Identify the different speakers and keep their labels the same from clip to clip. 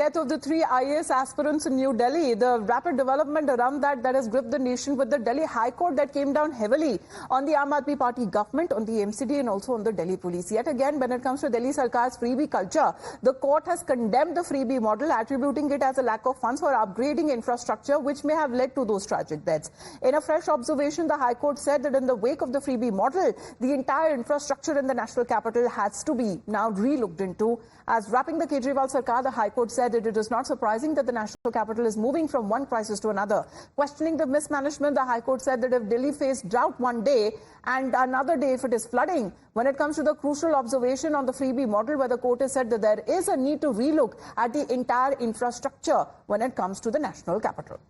Speaker 1: death of the three IAS aspirants in New Delhi, the rapid development around that has gripped the nation, with the Delhi High Court that came down heavily on the Aam Aadmi Party government, on the MCD and also on the Delhi police. Yet again, when it comes to Delhi Sarkar's freebie culture, the court has condemned the freebie model, attributing it as a lack of funds for upgrading infrastructure, which may have led to those tragic deaths. In a fresh observation, the High Court said that in the wake of the freebie model, the entire infrastructure in the national capital has to be now re-looked into. As wrapping the Kejriwal Sarkar, the High Court said that it is not surprising that the national capital is moving from one crisis to another. Questioning the mismanagement, the High Court said that if Delhi faced drought one day and another day if it is flooding, when it comes to the crucial observation on the freebie model, where the court has said that there is a need to relook at the entire infrastructure when it comes to the national capital.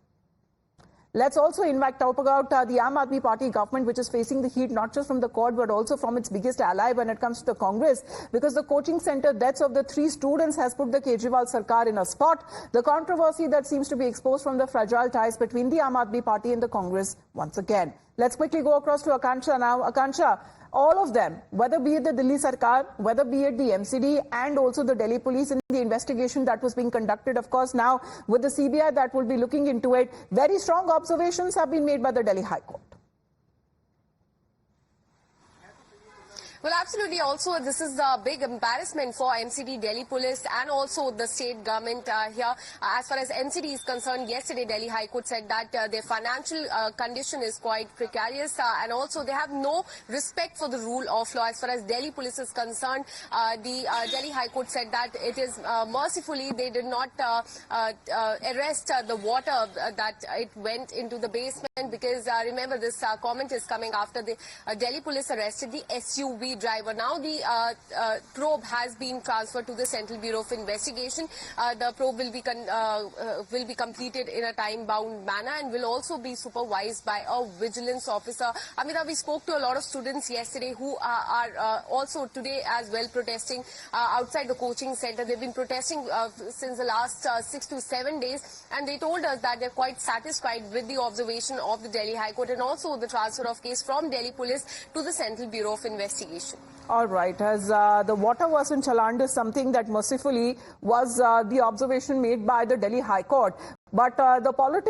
Speaker 1: Let's also in fact talk about the Aam Aadmi Party government, which is facing the heat not just from the court but also from its biggest ally when it comes to the Congress, because the coaching center deaths of the three students has put the Kejriwal Sarkar in a spot. The controversy that seems to be exposed from the fragile ties between the Aam Aadmi Party and the Congress once again. Let's quickly go across to Akansha now. Akansha, all of them, whether be it the Delhi Sarkar, whether be it the MCD and also the Delhi police in the investigation that was being conducted, of course, now with the CBI that will be looking into it, very strong observations have been made by the Delhi High Court.
Speaker 2: Well, absolutely. Also, this is a big embarrassment for MCD, Delhi Police and also the state government here. As far as MCD is concerned, yesterday Delhi High Court said that their financial condition is quite precarious and also they have no respect for the rule of law. As far as Delhi Police is concerned, the Delhi High Court said that it is mercifully they did not arrest the water that it went into the basement, because remember this comment is coming after the Delhi Police arrested the SUV driver. Now the probe has been transferred to the Central Bureau of Investigation. The probe will be completed in a time-bound manner and will also be supervised by a vigilance officer. Amita, we spoke to a lot of students yesterday who are also today as well protesting outside the coaching center. They've been protesting since the last 6 to 7 days, and they told us that they're quite satisfied with the observation of the Delhi High Court and also the transfer of case from Delhi Police to the Central Bureau of Investigation.
Speaker 1: All right, as the water was in Chaland is something that mercifully was the observation made by the Delhi High Court. But the politics